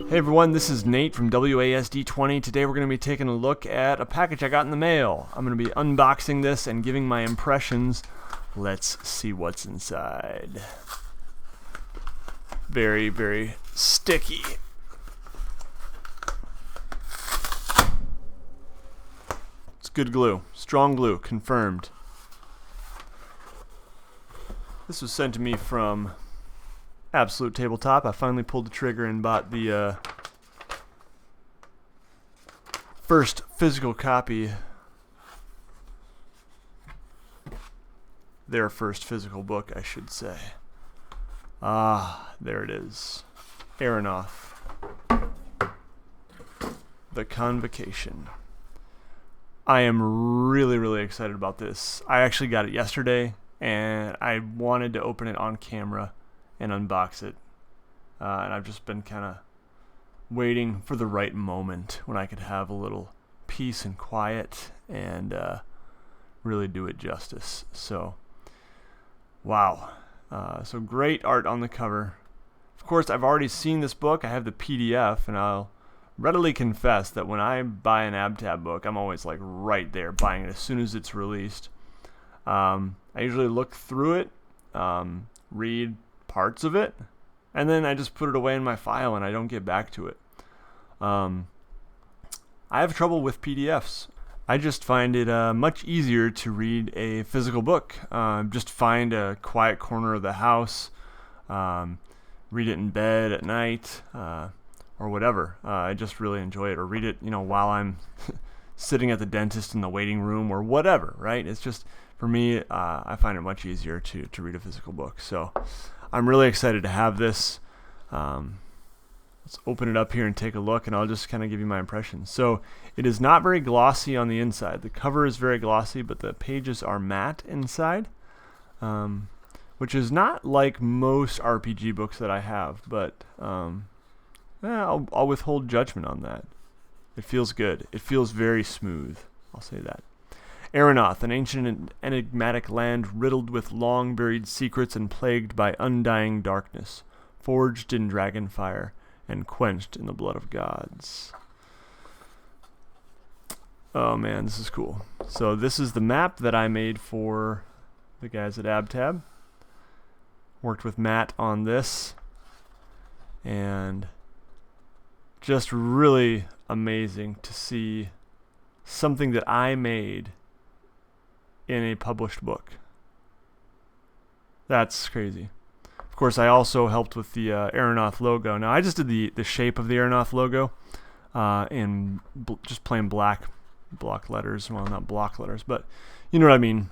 Hey everyone, this is Nate from WASD20. Today we're going to be taking a look at a package I got in the mail. I'm going to be unboxing this and giving my impressions. Let's see what's inside. Very, very sticky. It's good glue. Strong glue, confirmed. This was sent to me from Absolute Tabletop. I finally pulled the trigger and bought the first physical copy. Their first physical book, I should say. There it is. Erenoth. The Convocation. I am really, really excited about this. I actually got it yesterday, and I wanted to open it on camera and unbox it, and I've just been kind of waiting for the right moment when I could have a little peace and quiet and really do it justice. So wow, so great art on the cover. Of course, I've already seen this book. I have the PDF, and I'll readily confess that when I buy an AbTab book, I'm always like right there buying it as soon as it's released. I usually look through it, read parts of it, and then I just put it away in my file and I don't get back to it. I have trouble with PDFs. I just find it much easier to read a physical book. Just find a quiet corner of the house, read it in bed at night, or whatever. I just really enjoy it. Or read it, while I'm sitting at the dentist in the waiting room or whatever, right? It's just, for me, I find it much easier to read a physical book. So I'm really excited to have this. Let's open it up here and take a look, and I'll just kind of give you my impressions. So it is not very glossy on the inside. The cover is very glossy, but the pages are matte inside, which is not like most RPG books that I have, but I'll withhold judgment on that. It feels good. It feels very smooth. I'll say that. Erenoth, an ancient and enigmatic land riddled with long-buried secrets and plagued by undying darkness, forged in dragon fire and quenched in the blood of gods. Oh man, this is cool. So this is the map that I made for the guys at AbTab. Worked with Matt on this, and just really amazing to see something that I made in a published book. That's crazy. Of course, I also helped with the Erenoth logo. Now, I just did the shape of the Erenoth logo in just plain black block letters. Well, not block letters, but you know what I mean.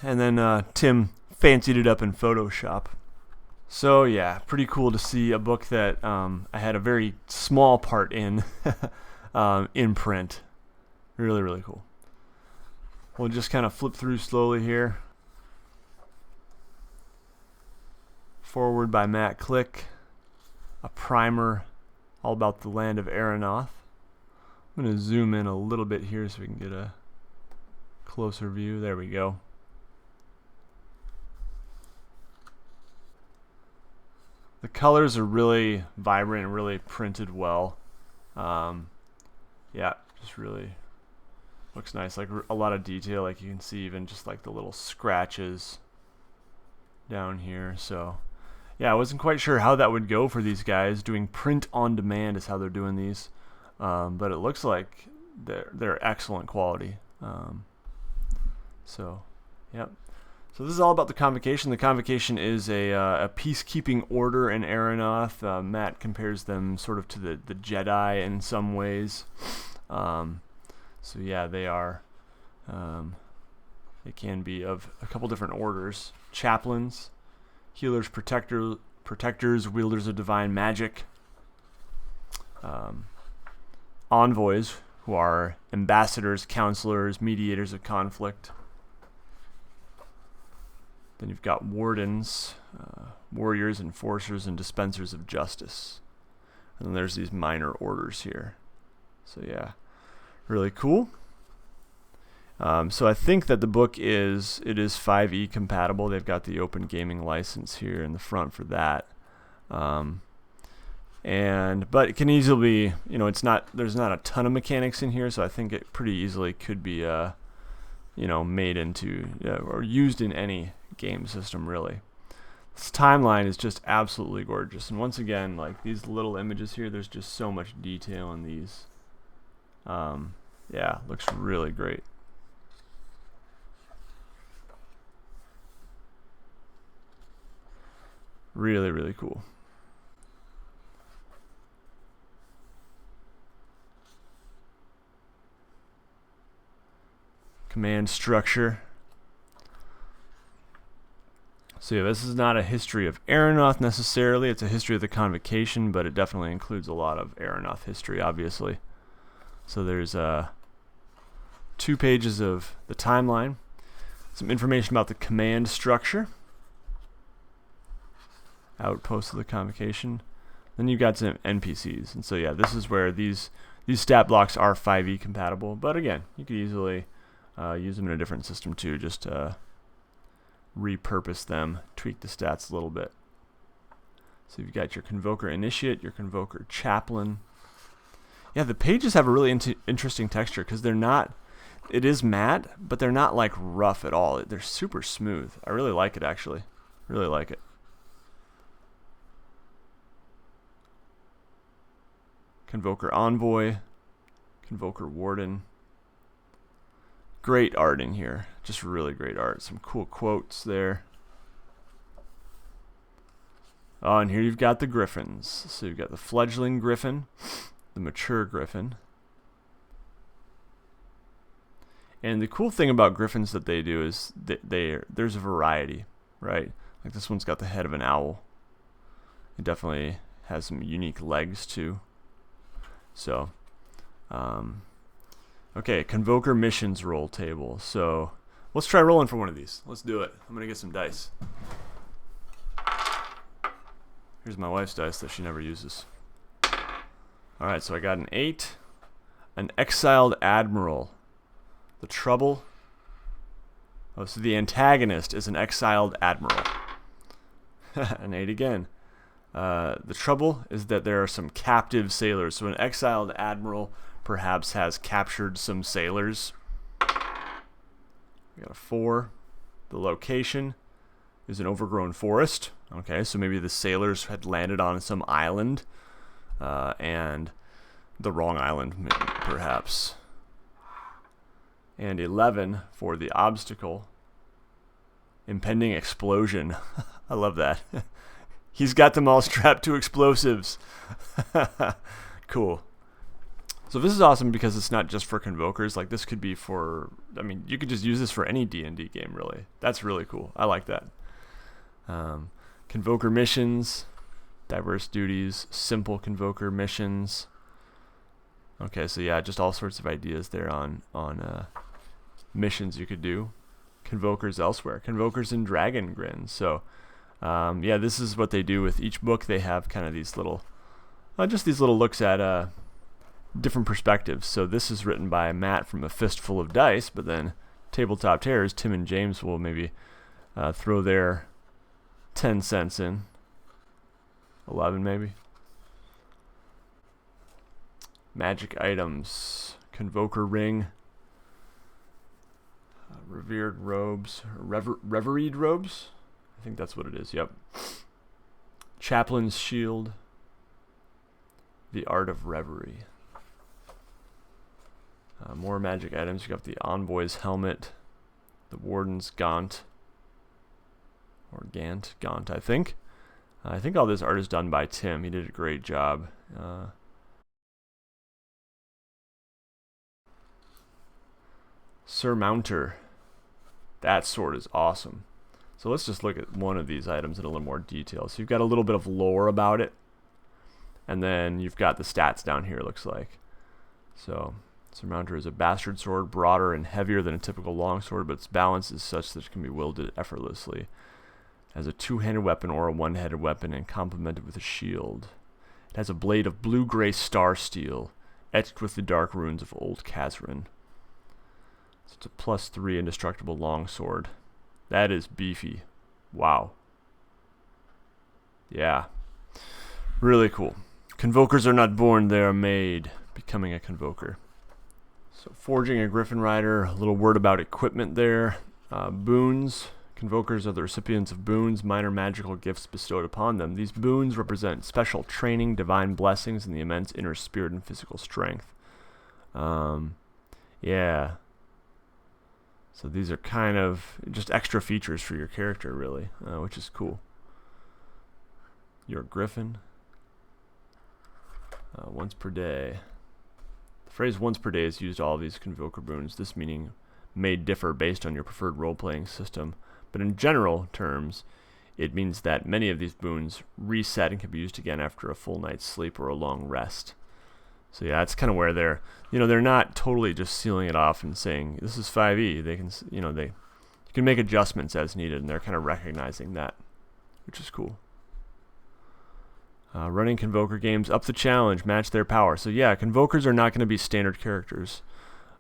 And then Tim fancied it up in Photoshop. So yeah, pretty cool to see a book that I had a very small part in print. Really, really cool. We'll just kind of flip through slowly here. Forward by Matt Click. A primer all about the land of Erenoth. I'm going to zoom in a little bit here so we can get a closer view. There we go. The colors are really vibrant and really printed well. Yeah, just really looks nice. Like a lot of detail, like you can see even just like the little scratches down here. So yeah, I wasn't quite sure how that would go for these guys. Doing print on demand is how they're doing these, but it looks like they're excellent quality. So yep. So this is all about the Convocation. The Convocation is a peacekeeping order in Erenoth. Matt compares them sort of to the Jedi in some ways. So yeah, they are. They can be of a couple different orders: chaplains, healers, protectors, wielders of divine magic, envoys, who are ambassadors, counselors, mediators of conflict. Then you've got wardens, warriors, enforcers, and dispensers of justice. And then there's these minor orders here. So yeah, really cool. So I think that the book is 5e compatible. They've got the open gaming license here in the front for that. But it can easily be, there's not a ton of mechanics in here, so I think it pretty easily could be made into or used in any game system, really. This timeline is just absolutely gorgeous, and once again, like these little images here, there's just so much detail in these. Yeah, looks really great. Really, really cool. Command structure. So yeah, this is not a history of Erenoth necessarily. It's a history of the Convocation, but it definitely includes a lot of Erenoth history, obviously. So there's 2 pages of the timeline, some information about the command structure, outposts of the Convocation. Then you've got some NPCs, and so yeah, this is where these stat blocks are 5e compatible. But again, you could easily use them in a different system too, just repurpose them, tweak the stats a little bit. So you've got your Convoker Initiate, your Convoker Chaplain. Yeah, the pages have a really interesting texture because they're not, it is matte, but they're not like rough at all. They're super smooth. I really like it, actually. Really like it. Convoker Envoy, Convoker Warden. Great art in here, just really great art. Some cool quotes there. Oh, and here you've got the griffins. So you've got the fledgling griffin, the mature griffin. And the cool thing about griffins that they do is there's a variety, right? Like this one's got the head of an owl. It definitely has some unique legs too. So, okay, Convoker missions roll table. So let's try rolling for one of these. Let's do it. I'm gonna get some dice. Here's my wife's dice that she never uses. All right, so I got an 8, an exiled admiral. The trouble. Oh, so the antagonist is an exiled admiral. An 8 again. The trouble is that there are some captive sailors. So an exiled admiral perhaps has captured some sailors. We got a 4. The location is an overgrown forest. Okay, so maybe the sailors had landed on some island, and the wrong island, perhaps. And 11 for the obstacle. Impending explosion. I love that. He's got them all strapped to explosives. Cool. So this is awesome because it's not just for Convokers. Like this could be for, I mean, you could just use this for any D&D game, really. That's really cool. I like that. Convoker missions, diverse duties, simple Convoker missions. Okay, so yeah, just all sorts of ideas there on missions you could do. Convokers elsewhere. Convokers in Dragon Grin. So yeah, this is what they do with each book. They have kind of these little, just these little looks at different perspectives. So this is written by Matt from A Fistful of Dice, but then Tabletop Terrors, Tim and James will maybe throw their 10 cents in. 11 maybe. Magic items. Convoker ring. Revered robes. Reveried robes? I think that's what it is, yep. Chaplain's shield. The art of reverie. More magic items. You got the envoy's helmet. The warden's gaunt. Or gaunt, I think. I think all this art is done by Tim. He did a great job. Surmounter. That sword is awesome. So let's just look at one of these items in a little more detail. So you've got a little bit of lore about it. And then you've got the stats down here, it looks like. So Surmounter is a bastard sword, broader and heavier than a typical longsword, but its balance is such that it can be wielded effortlessly as a two-handed weapon or a one-handed weapon and complemented with a shield. It has a blade of blue-gray star steel, etched with the dark runes of Old Kazrin. So it's a +3 indestructible longsword. That is beefy. Wow. Yeah. Really cool. Convokers are not born, they are made. Becoming a Convoker. So forging a Griffin Rider, a little word about equipment there. Boons. Convokers are the recipients of boons, minor magical gifts bestowed upon them. These boons represent special training, divine blessings, and the immense inner spirit and physical strength. Yeah. So these are kind of just extra features for your character, really, which is cool. You're a Griffin. Once per day. The phrase once per day is used to all of these Convoker boons. This meaning may differ based on your preferred role-playing system, but in general terms, it means that many of these boons reset and can be used again after a full night's sleep or a long rest. So yeah, that's kind of where they're not totally just sealing it off and saying this is 5e. They can, you can make adjustments as needed, and they're kind of recognizing that, which is cool. Running Convoker games, up the challenge, match their power. So yeah, Convokers are not going to be standard characters.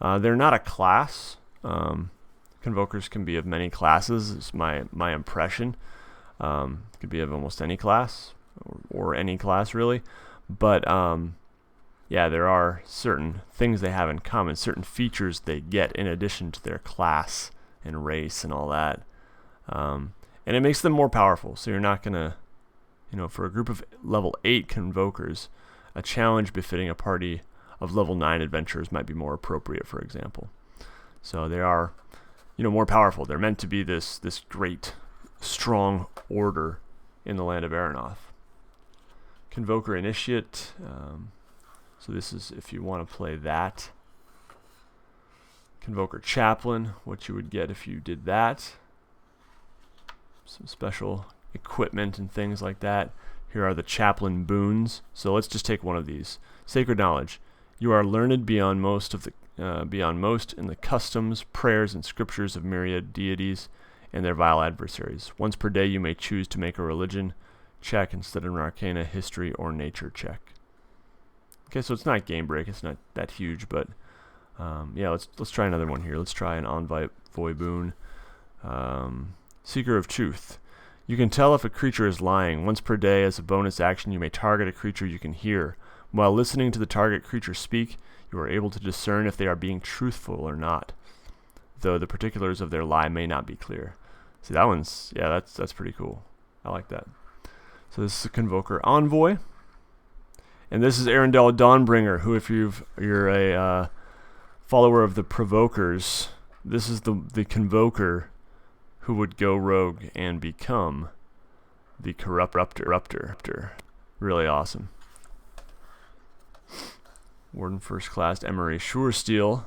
They're not a class. Convokers can be of many classes, is my impression. Could be of almost any class, or any class really. But yeah, there are certain things they have in common, certain features they get in addition to their class and race and all that. And it makes them more powerful, so you're not going to, for a group of level 8 Convokers, a challenge befitting a party of level 9 adventurers might be more appropriate, for example. So they are, more powerful. They're meant to be this great, strong order in the land of Erenoth. Convoker Initiate. So this is if you want to play that. Convoker Chaplain, what you would get if you did that. Some special equipment and things like that. Here are the Chaplain boons. So let's just take one of these. Sacred Knowledge. You are learned beyond most in the customs, prayers, and scriptures of myriad deities and their vile adversaries. Once per day you may choose to make a religion check instead of an arcana, history, or nature check. Okay, so it's not game break. It's not that huge, but yeah, let's try another one here. Let's try an Envoy boon. Seeker of Truth. You can tell if a creature is lying. Once per day, as a bonus action, you may target a creature you can hear. While listening to the target creature speak, you are able to discern if they are being truthful or not, though the particulars of their lie may not be clear. See, that one's, yeah, that's pretty cool. I like that. So this is a Convoker Envoy. And this is Arendelle Dawnbringer, who, if you're a follower of the Provokers, this is the Convoker who would go rogue and become the Corruptor. Really awesome. Warden First Class Emery Suresteel,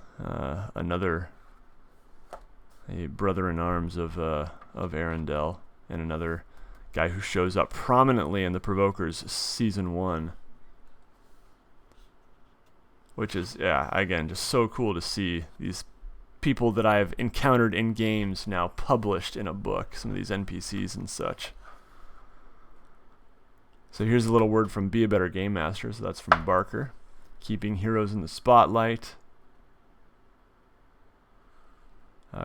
another a brother-in-arms of Arendelle, and another guy who shows up prominently in the Provokers Season 1. Which is, yeah, again, just so cool to see these people that I've encountered in games now published in a book, some of these NPCs and such. So here's a little word from Be a Better Game Master, so that's from Barker. Keeping heroes in the spotlight.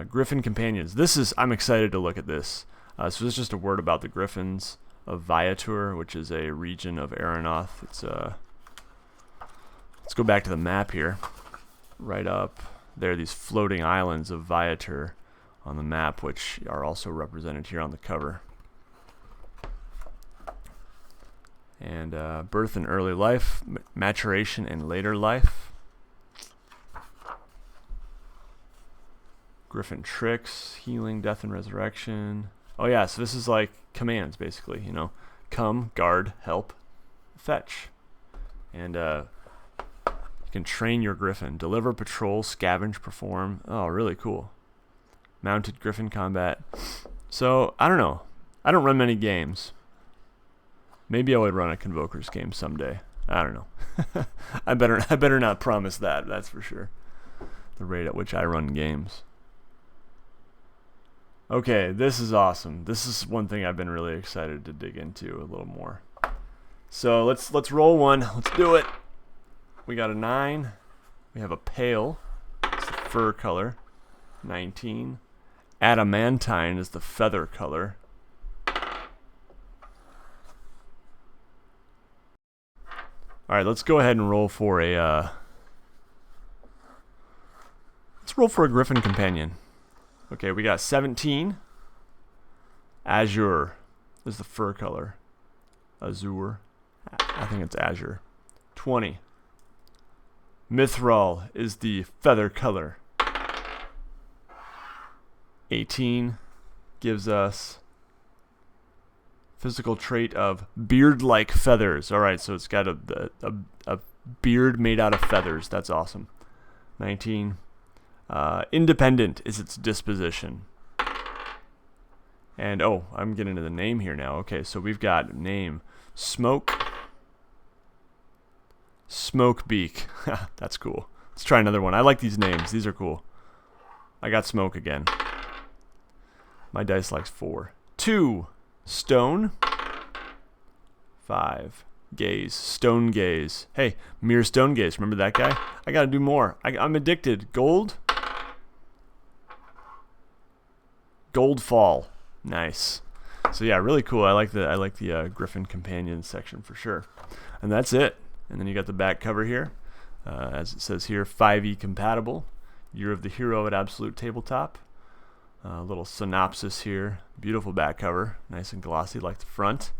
Griffin Companions. I'm excited to look at this. So this is just a word about the Griffins of Viator, which is a region of Erenoth. Let's go back to the map here. Right up there are these floating islands of Viator on the map, which are also represented here on the cover. And birth and early life, maturation and later life. Griffin tricks, healing, death and resurrection. Oh yeah, so this is like commands basically, come, guard, help, fetch. And you can train your Griffin, deliver, patrol, scavenge, perform. Oh, really cool. Mounted Griffin combat. So, I don't know. I don't run many games. Maybe I would run a Convoker's game someday. I don't know. I better not promise that, that's for sure. The rate at which I run games. Okay, this is awesome. This is one thing I've been really excited to dig into a little more. So let's roll one. Let's do it. We got a 9. We have a pale. It's the fur color. 19. Adamantine is the feather color. All right, let's go ahead and roll for a. Let's roll for a Griffin Companion. Okay, we got 17. Azure is the fur color. Azure. I think it's azure. 20. Mithril is the feather color. 18 gives us physical trait of beard-like feathers. All right, so it's got a beard made out of feathers. That's awesome. 19. Independent is its disposition. And, oh, I'm getting into the name here now. Okay, so we've got name. Smoke. Smokebeak. That's cool. Let's try another one. I like these names. These are cool. I got Smoke again. My dice likes 4. 2. Stone. 5. Gaze. Stone gaze. Hey, mere stone gaze. Remember that guy? I gotta do more. I'm addicted. Gold. Gold fall. Nice. So yeah, really cool. I like the Griffin Companion section for sure. And that's it. And then you got the back cover here, as it says here, 5e compatible. Year of the Hero at Absolute Tabletop. A little synopsis here. Beautiful back cover, nice and glossy like the front.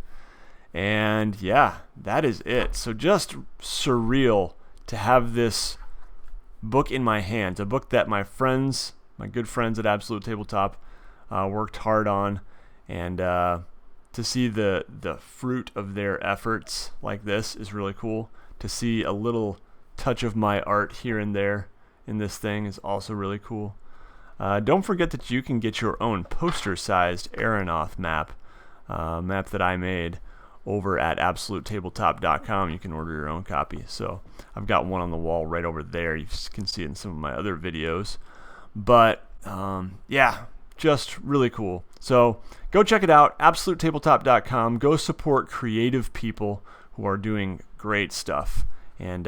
And yeah, that is it. So just surreal to have this book in my hands. A book that my friends, my good friends at Absolute Tabletop, worked hard on, and to see the fruit of their efforts like this is really cool. To see a little touch of my art here and there in this thing is also really cool. Don't forget that you can get your own poster-sized Erenoth map that I made over at AbsoluteTabletop.com. You can order your own copy. So I've got one on the wall right over there. You can see it in some of my other videos. But yeah, just really cool. So go check it out, AbsoluteTabletop.com. Go support creative people who are doing great stuff. And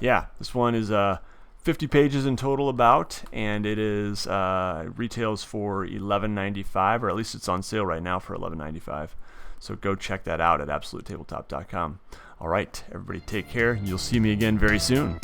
yeah, this one is 50 pages in total about, and it is retails for $11.95, or at least it's on sale right now for $11.95. So go check that out at AbsoluteTabletop.com. All right, everybody take care. You'll see me again very soon.